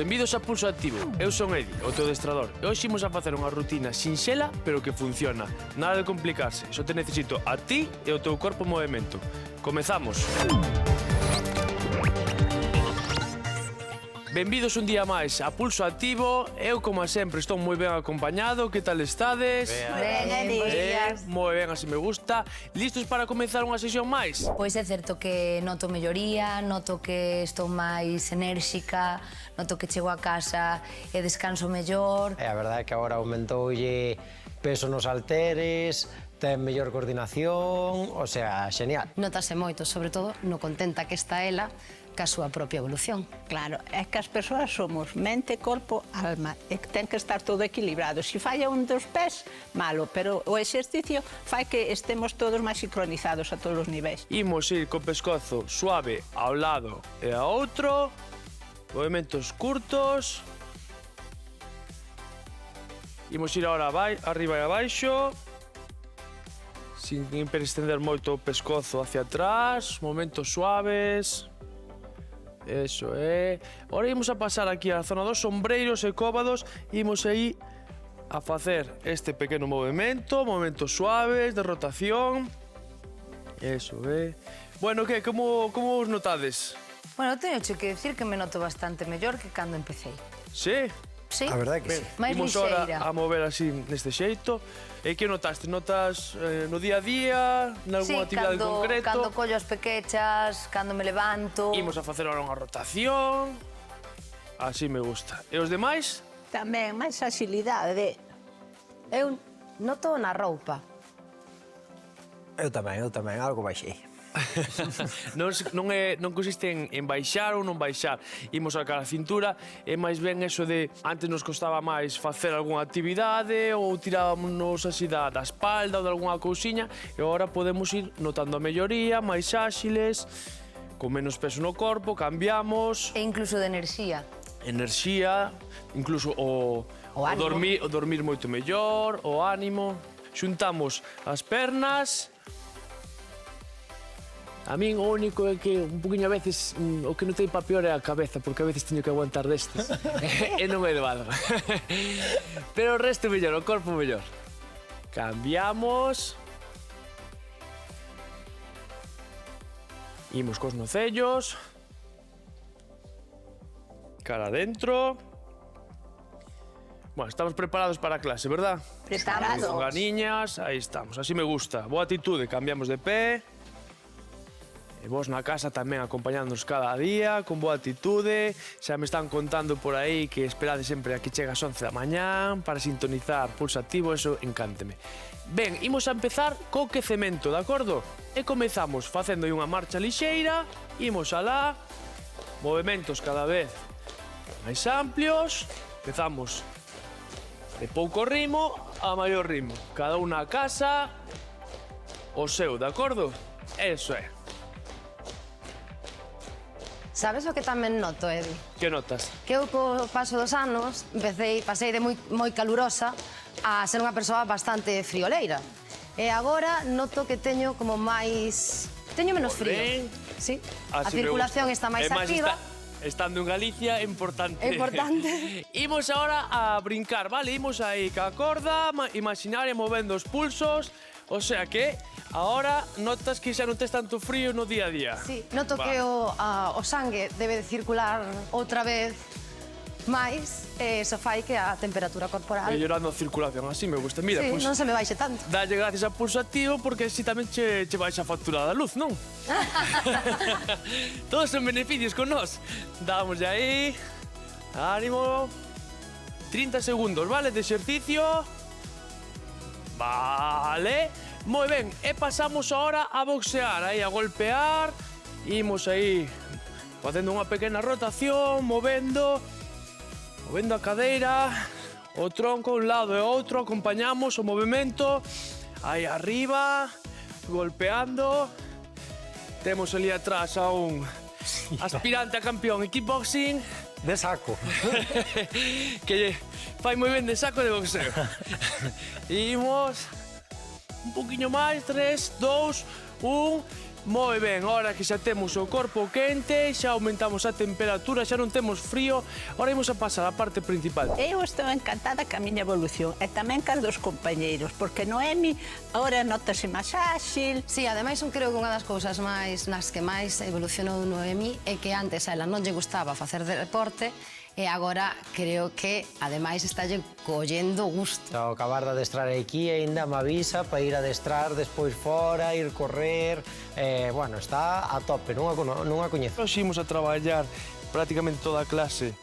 Benvidos a Pulso Activo, eu son Edi, o teu adestrador. E hoxe imos a facer unha rutina sinxela, pero que funciona. Nada de complicarse, só te necesito a ti e o teu corpo en movimento. Comezamos! Benvidos un día máis a Pulso Activo. Eu, como sempre, estou moi ben acompañado. Que tal estades? Ben, Edi. Moi ben, así me gusta. Listos para comenzar unha sesión máis? Pois é certo que noto melloría, noto que estou máis enérxica, noto que chego a casa e descanso mellor. A verdade é que agora aumentoulle peso nos halteres, ten mellor coordinación, o sea, genial. Notase moito, sobre todo, no contenta que está ela ca súa propia evolución. Claro, é que as persoas somos mente, corpo, alma, e que ten que estar todo equilibrado. Se falla un dos pés, malo, pero o exercicio fai que estemos todos máis sincronizados a todos os niveis. Imos ir co pescozo suave ao lado e a outro. Movimentos curtos. Imos ir agora arriba e abaixo. Sin hiperestender moito o pescozo hacia atrás. Momentos suaves. Eso é. Ahora imos a pasar aquí á zona dos sombreiros e cóbados. Imos aí a facer este pequeno movimento. Movimentos suaves de rotación. Eso é. Bueno, que? Como os notades? Bueno, teño que decir que me noto bastante mellor que cando empecé. Sí? Sí? A verdade é que sí. Máis Imos ahora lixeira. a mover así neste xeito. E que notaste? Notas no día a día? Nalgúna actividade concreto? Cando collo as pequechas, cando me levanto. Imos a facer ahora unha rotación. Así me gusta. E os demais? Tamén máis agilidade. Eu noto na roupa. Eu tamén, algo baixei. non consiste en baixar ou non baixar. Imos a cara a cintura, é máis ben eso de antes nos costaba máis facer algunha actividade ou tirábamos así da espalda ou de algunha cousiña e agora podemos ir notando a melloría, máis áxiles, con menos peso no corpo, cambiamos. E incluso de enerxía. Enerxía, incluso o dormir moito mellor, o ánimo. Xuntamos as pernas. A min o único é que un poquinho a veces o que non ten pa peor é a cabeza, porque a veces teño que aguantar destes e non me levado. Pero o resto mellor, o corpo mellor. Cambiamos. Imos cos nocellos. Cara adentro. Bueno, estamos preparados para a clase, verdad? Preparados. Con ganiñas, aí estamos, así me gusta. Boa atitude, cambiamos de pé. E vos na casa tamén acompañándonos cada día, con boa atitude. Xa me están contando por aí que esperade sempre a que chega as 11 da mañán para sintonizar Pulso Activo, eso encánteme. Ben, imos a empezar co quecemento, de acordo? E comezamos facendo unha marcha lixeira, imos alá, movimentos cada vez máis amplios, empezamos de pouco ritmo a maior ritmo. Cada unha a casa, o seu, de acordo? Eso é. Sabes o que tamén noto, Edi? Que notas? Que eu, co paso dos anos, pasei de moi calurosa a ser unha persoa bastante frioleira. E agora noto que teño como máis... Teño menos frío. Ben. Sí. A Así me circulación gusta. está máis activa. Estando en Galicia é importante. É importante. Imos agora a brincar, vale? Imos aí ca corda, imaginaria, movendo os pulsos. O sea que agora notas que xa non tes tanto frío no día a día. Sí, noto que o sangue debe de circular outra vez máis, e iso fai que a temperatura corporal... Mellorando a circulación, así me gusta. Mira, Sí, pues, non se me baixe tanto. dalle gracias a Pulso Activo porque así tamén che baixa a factura da luz, non? Todos son beneficios con nós. Damos aí. Ánimo. 30 segundos, vale, de exercicio. Vale. Moi ben, e pasamos ahora a boxear, aí a golpear. Imos aí facendo unha pequena rotación, movendo a cadeira, o tronco un lado e outro, acompañamos o movimento. Aí arriba, golpeando. Temos ali atrás a un aspirante a campeón en kickboxing. De saco. Que fai moi ben de saco de boxeo. Imos un poquinho máis, 3, 2, 1, Moi ben, ahora que xa temos o corpo quente, xa aumentamos a temperatura, xa non temos frío, ahora imos a pasar á parte principal. Eu estou encantada ca miña evolución e tamén cas dos compañeiros, porque Noemi agora notase máis áxil. Sí, ademais, eu creo que unha das cousas nas que máis evolucionou Noemi é que antes a ela non lle gustaba facer deporte e agora creo que, ademais, estálle collendo gusto. Ao acabar de adestrar aquí, ainda me avisa para ir a adestrar despois fora, ir correr... bueno, está a tope, non a coñezo. Nos imos a traballar prácticamente toda a clase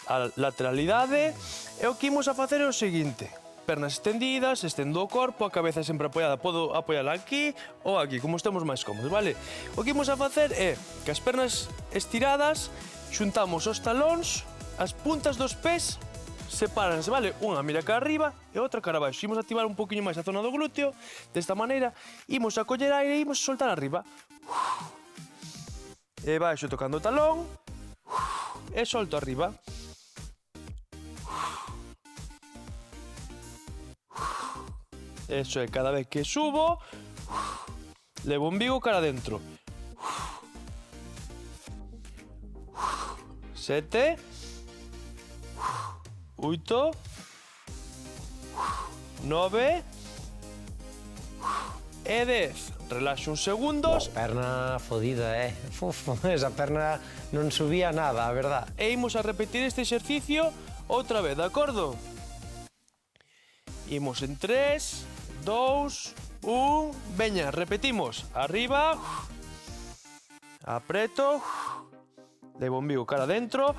a lateralidade e o que imos a facer é o seguinte. Pernas extendidas, estendo o corpo, a cabeza sempre apoiada. Podo apoiala aquí ou aquí, como estemos máis cómodos, vale? O que imos a facer é que as pernas estiradas, xuntamos os talóns, as puntas dos pés sepáranse, vale? Unha mira cara arriba e outra cara abaixo. Imos a activar un poquinho máis a zona do glúteo, desta maneira, imos a coller aire e imos a soltar arriba. E baixo tocando o talón, e solto arriba. Eso é, cada vez que subo, levo o umbigo cara adentro. 7, 8, 9 e 10. Relaxo uns segundos. Perna fodida, esa perna non subía nada, a verdad. E imos a repetir este exercicio outra vez, de acordo? Imos en 3, 2, 1... Veña, repetimos. Arriba. Apreto. Levo o umbigo cara adentro.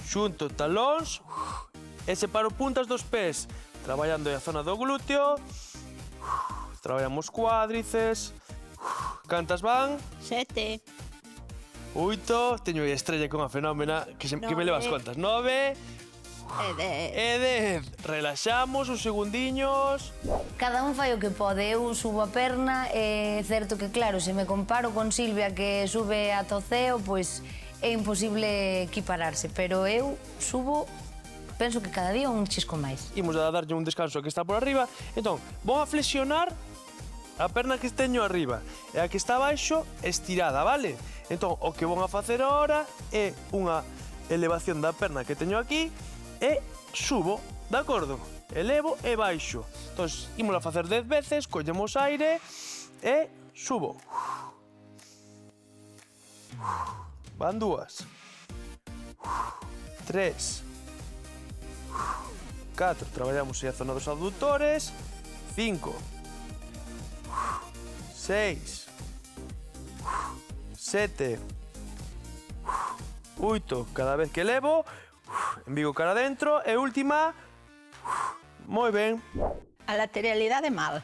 Xunto talóns e separo puntas dos pés, traballando a zona do glúteo, traballamos cuádriceps. Cantas van? 7. 8, teño aí a estrella con a fenómena que me levas contas. 9 e 10. Relaxamos uns segundiños. Cada un fai o que pode, eu subo a perna, é certo que claro, se me comparo con Silvia que sube ata o ceo, pois é imposible equipararse, pero eu subo, penso que cada día un chisco máis. Imos a darlle un descanso que está por arriba. Entón, vou a flexionar a perna que teño arriba e a que está abaixo estirada, vale? Entón, o que vou a facer agora é unha elevación da perna que teño aquí e subo, de acordo? Elevo e baixo. Entón, imos a facer 10 veces, collemos aire e subo. Van 2, 3, 4, traballamos aí a zona dos abductores, 5, 6, 7, 8, cada vez que elevo, embigo cara adentro, e última, moi ben. A lateralidade mal.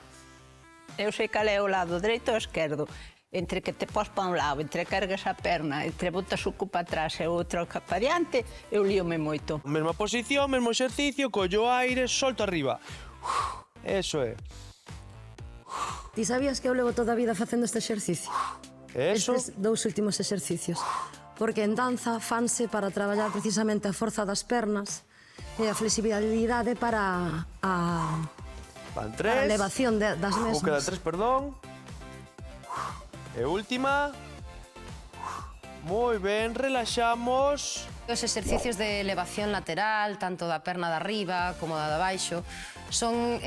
Eu sei cal é o lado dereito ou esquerdo. Entre que te pos para un lado, entre cargas a perna, entre botas o cu para atrás e outro para adiante, eu líome moito. Mesma posición, mesmo exercicio, collo aire, solto arriba. Eso é. Ti sabías que eu levo toda a vida facendo este exercicio? Eso. Estes dous últimos exercicios. Porque en danza fanse para traballar precisamente a forza das pernas e a flexibilidade para Van a 3. elevación das mesmas. Queda 3, perdón. E última. Moi ben, relaxamos. Os exercicios de elevación lateral, tanto da perna de arriba como da de abaixo, son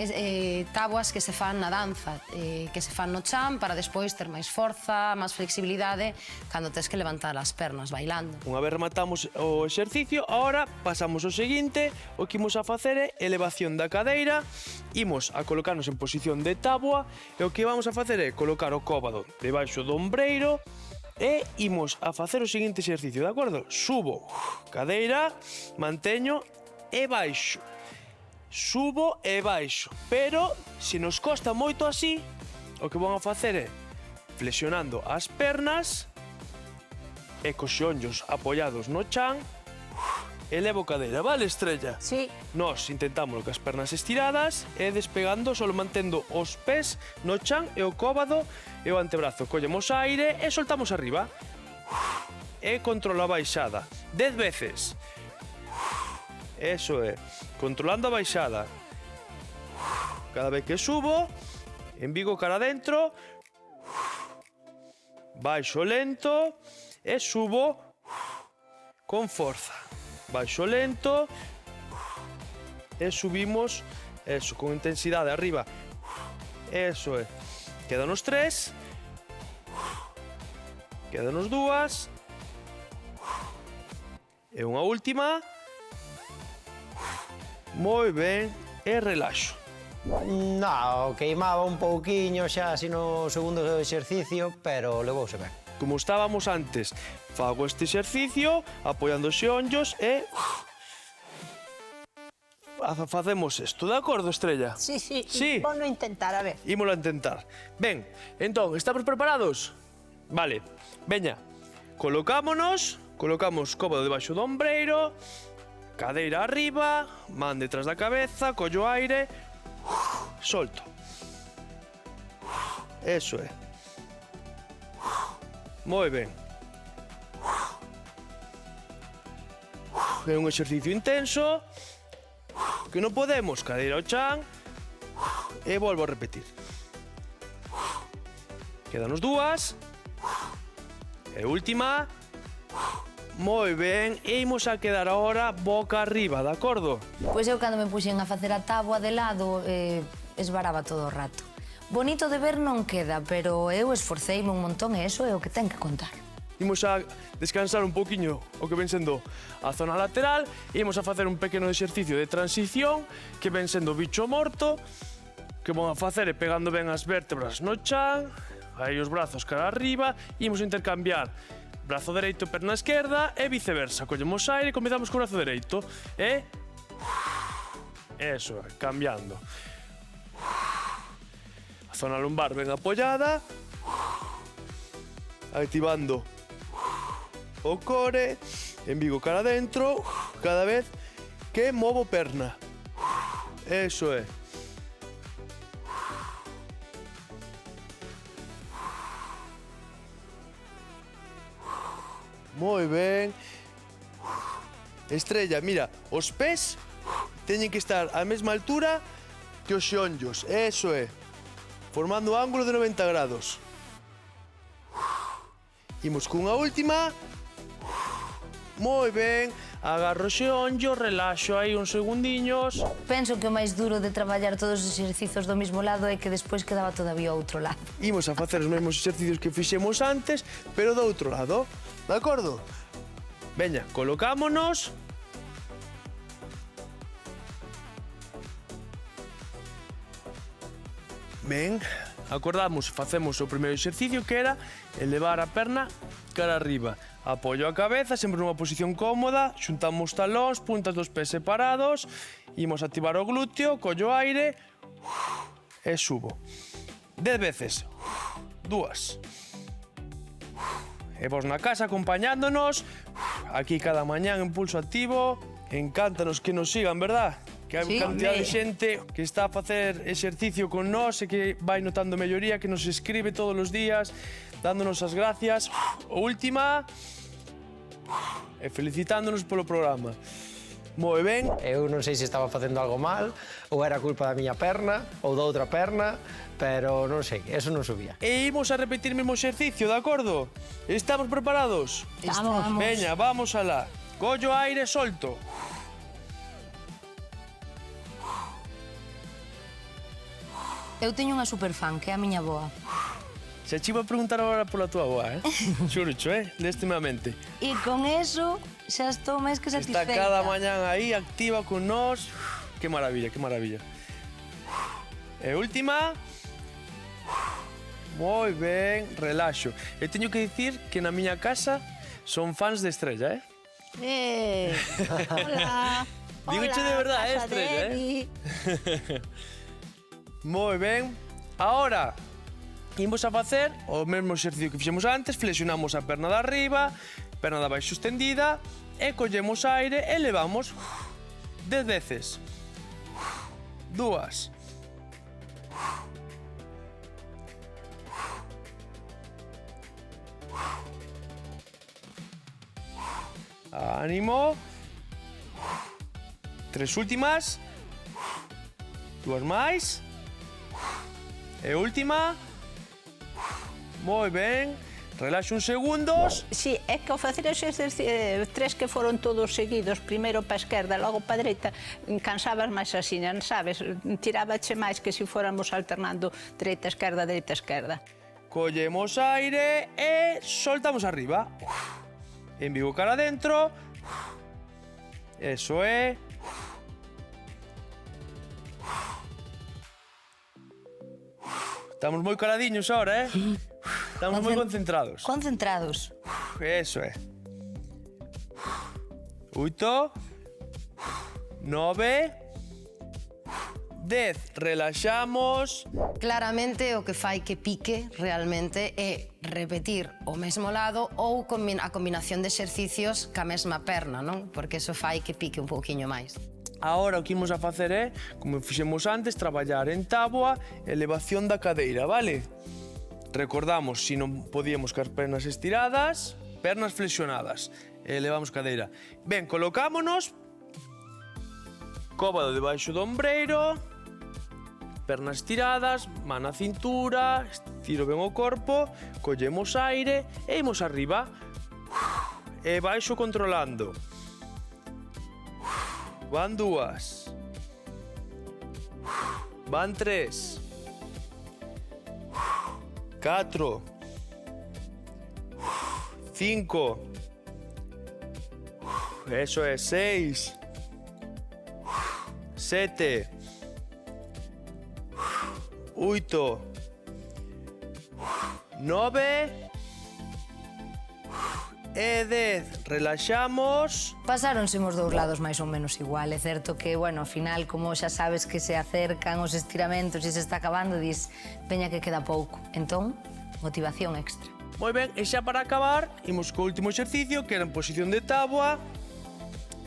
táboas que se fan na danza, que se fan no chan para despois ter máis forza, máis flexibilidade cando tes que levantar as pernas bailando. Unha vez rematamos o exercicio, ahora pasamos ao seguinte. O que imos a facer é elevación da cadeira. Imos a colocarnos en posición de táboa e o que vamos a facer é colocar o cóbado debaixo do ombreiro e imos a facer o seguinte exercicio, de acordo? Subo, cadeira, manteño e baixo. Subo e baixo, pero se nos costa moito así, o que vamos a facer é flexionando as pernas e cos xeonllos apoiados no chan, elevo cadeira, vale, Estrella? Sí. Nos intentamos as pernas estiradas e despegando, solo mantendo os pés no chan e o cóbado e o antebrazo. Collemos aire e soltamos arriba. E controlo a baixada. 10 veces. Eso é. Controlando a baixada. Cada vez que subo, embigo cara adentro. baixo lento e subo con forza. Baixo lento e subimos, eso, con intensidade arriba. Eso é. Quédanos 3. Quédanos 2. E unha última. Moi ben, e relaxo. No, queimaba un pouquiño xa así no segundo exercicio, pero levouse ben. Como estábamos antes, fago este exercicio apoiando os xeonllos e facemos isto, de acordo, Estrella? Sí, sí, Sí. Vou intentar, a ver. Ímolo a intentar. Ben, entón, estamos preparados? Vale, veña, colocamos cómodo debaixo do ombreiro, cadeira arriba, man detrás da cabeza, collo aire, solto. Eso é. Moi ben. É un exercicio intenso que non podemos, cadeira ao chan e volvo a repetir. Quédanos 2. E última. Moi ben, e imos a quedar agora boca arriba, de acordo? Pois eu cando me puxen a facer a táboa de lado, esvaraba todo o rato. Bonito de ver non queda, pero eu esforceime un montón e eso é o que ten que contar. Imos a descansar un poquinho o que ven sendo a zona lateral e imos a facer un pequeno exercicio de transición que ven sendo bicho morto, que vão a facer é pegando ben as vértebras no chan, aí os brazos cara arriba, imos a intercambiar brazo dereito, perna esquerda e viceversa. Collemos aire e comezamos co brazo dereito e... Eso, cambiando. A zona lumbar ben apoiada, activando o core, embigo cara adentro, cada vez que movo perna. Eso é. Moi ben. Estrella, mira, os pés teñen que estar á mesma altura que os xeonllos. Eso é. Formando un ángulo de 90 grados. Imos cunha última. Moi ben. Agarro o xeonllo, relaxo aí uns segundiños. Penso que o máis duro de traballar todos os exercicios do mesmo lado é que despois quedaba todavía ao outro lado. Imos a facer os mesmos exercicios que fixemos antes, pero do outro lado. De acordo? Veña, colocámonos. Ben, acordamos, facemos o primeiro exercicio que era elevar a perna cara arriba. Apoio a cabeza, sempre nunha posición cómoda, xuntamos talóns, puntas dos pés separados, imos a activar o glúteo, collo aire e subo. 10 veces. 2. E vos na casa acompañándonos, aquí cada mañán en Pulso Activo. Encántanos que nos sigan, verdad? Que hai cantidad de xente que está a facer exercicio con nós e que vai notando melloría, que nos escribe todos os días, dándonos as gracias. O última, e felicitándonos polo programa. Moi ben. Eu non sei se estaba facendo algo mal, ou era culpa da miña perna, ou da outra perna, pero non sei, eso non subía. E imos a repetir o mesmo exercicio, de acordo? Estamos preparados? Estamos. Veña, vamos alá. Collo aire, solto. Eu teño unha superfan, que é a miña boa. Se che iba a preguntar agora pola tua boa, Xurucho, Lestimamente. E con eso xa estou máis que Está satisfeita. cada mañán aí, activa con nós. Que maravilla, que maravilla. E última. Moi ben, relaxo. E teño que dicir que na miña casa son fans de Estrella, Hola. Dígoche de verdade, casa Estrella, de Eddie. Moi ben. Ahora, imos a facer o mesmo exercicio que fixemos antes, flexionamos a perna de arriba, perna de abaixo extendida, e collemos aire e levamos 10 veces. 2. Ánimo. 3 últimas. 2 máis. E última. Moi ben. Relaxa uns segundos. Si, é que ao facer eses tres que foron todos seguidos, primeiro pa esquerda, logo pa dereita, cansabas máis así, non sabes? Tirábache máis que se fóramos alternando dereita, esquerda. Collemos aire e soltamos arriba. Embigo cara adentro. Eso é. Estamos moi caladiños ahora, Estamos moi concentrados. Concentrados. Eso é. 8, 9, 10. Relaxamos. Claramente o que fai que pique realmente é repetir o mesmo lado ou a combinación de exercicios ca mesma perna, non? Porque eso fai que pique un pouquiño máis. Ahora o que imos a facer é, como fixemos antes, traballar en táboa, elevación da cadeira, vale? Recordamos, se non podíamos cas pernas estiradas, pernas flexionadas. Elevamos cadeira. Ben, colocámonos. Cóbado debaixo do ombreiro. Pernas estiradas, man na cintura, estiro ben o corpo, collemos aire e imos arriba. E baixo controlando. Van 2. Van 3. 4. 5. Eso es 6. 7. 8. 9. E 10. Relaxamos. Pasáronse os dous lados máis ou menos igual. É certo que, bueno, ao final, como xa sabes que se acercan os estiramentos e se está acabando, dis, veña que queda pouco. Entón, motivación extra. Moi ben, e xa para acabar, imos co último exercicio, que era en posición de táboa.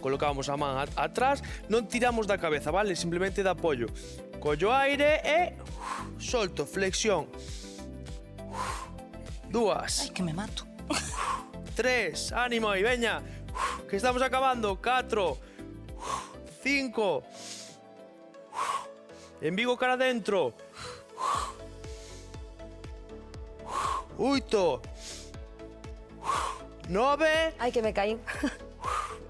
Colocamos a man atrás, non tiramos da cabeza, vale? Simplemente de apoio. Collo aire e solto, flexión. 2. Ai, que me mato. 3, ánimo aí, veña, que estamos acabando. 4, 5, embigo cara adentro. 8, 9 Ai, que me caí.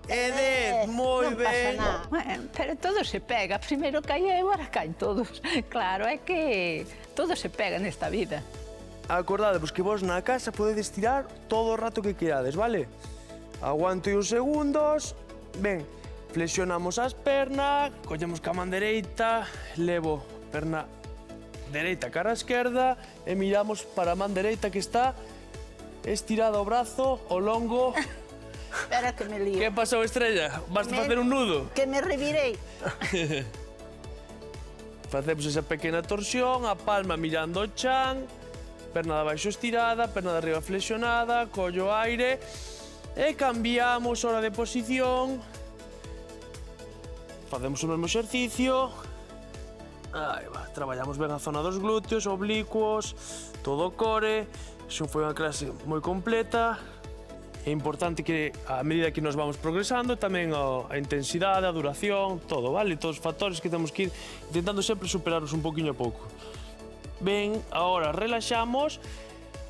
e 10, moi Non pasa ben. nada. Bueno, pero todo se pega. Primeiro caía e agora caen todos. Claro, é que todo se pega nesta vida. Acordadevos que vos na casa podedes tirar todo o rato que querades, vale? Aguanto uns segundos. Ben, flexionamos as pernas, collemos ca man dereita, levo perna dereita cara a esquerda e miramos para a man dereita que está estirada o brazo, o longo. Espera que me lío. Que pasou, Estrella? Vas a facer un nudo? Que me revirei. Facemos esa pequena torsión, a palma mirando o chan, perna de abaixo estirada, perna de arriba flexionada, collo aire e cambiamos hora de posición. Facemos o mesmo exercicio. Aí va, traballamos ben a zona dos glúteos, oblicuos, todo o core. Iso foi unha clase moi completa. É importante que, a medida que nos vamos progresando, tamén a intensidade, a duración, todo, vale? Todos os factores que temos que ir intentando sempre superarnos un poquinho a pouco. Ben, agora relaxamos.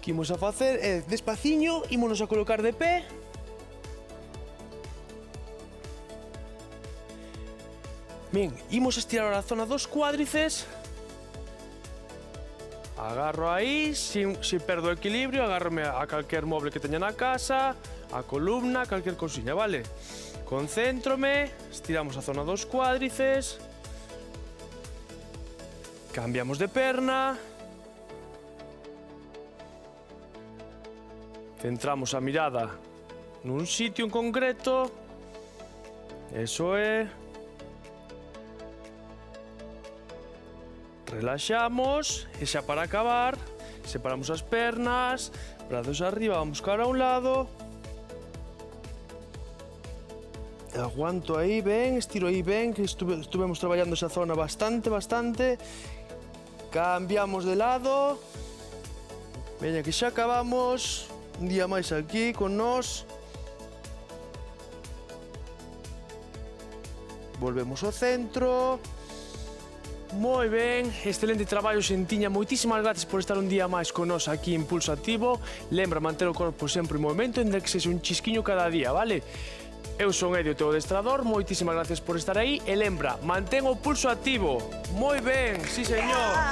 Que imos a facer é despaciño, ímonos a colocar de pé. Ben, imos a estirar a zona dos cuádrices. Agarro aí, se perdo o equilibrio, agárrome a calquer moble que teña na casa, a columna, calquer cousiña, vale? Concéntrome, estiramos a zona dos cuádrices. Cambiamos de perna. Centramos a mirada nun sitio en concreto. Eso é. Relaxamos e xa para acabar, separamos as pernas, brazos arriba, vamos cara a un lado. Aguanto aí ben, estiro aí ben, que estuvemos traballando esa zona bastante. Cambiamos de lado. Veña que xa acabamos. Un día máis aquí con nós. Volvemos ao centro. Moi ben, excelente traballo, Xentiña. Moitísimas gracias por estar un día máis con nos aquí en Pulso Activo. Lembra manter o corpo sempre en movimento, ainda que sexa un chisquiño cada día, vale? Eu son Edio, teu adestrador, moitísimas gracias por estar aí. E lembra, mantén o pulso activo. Moi ben, sí señor.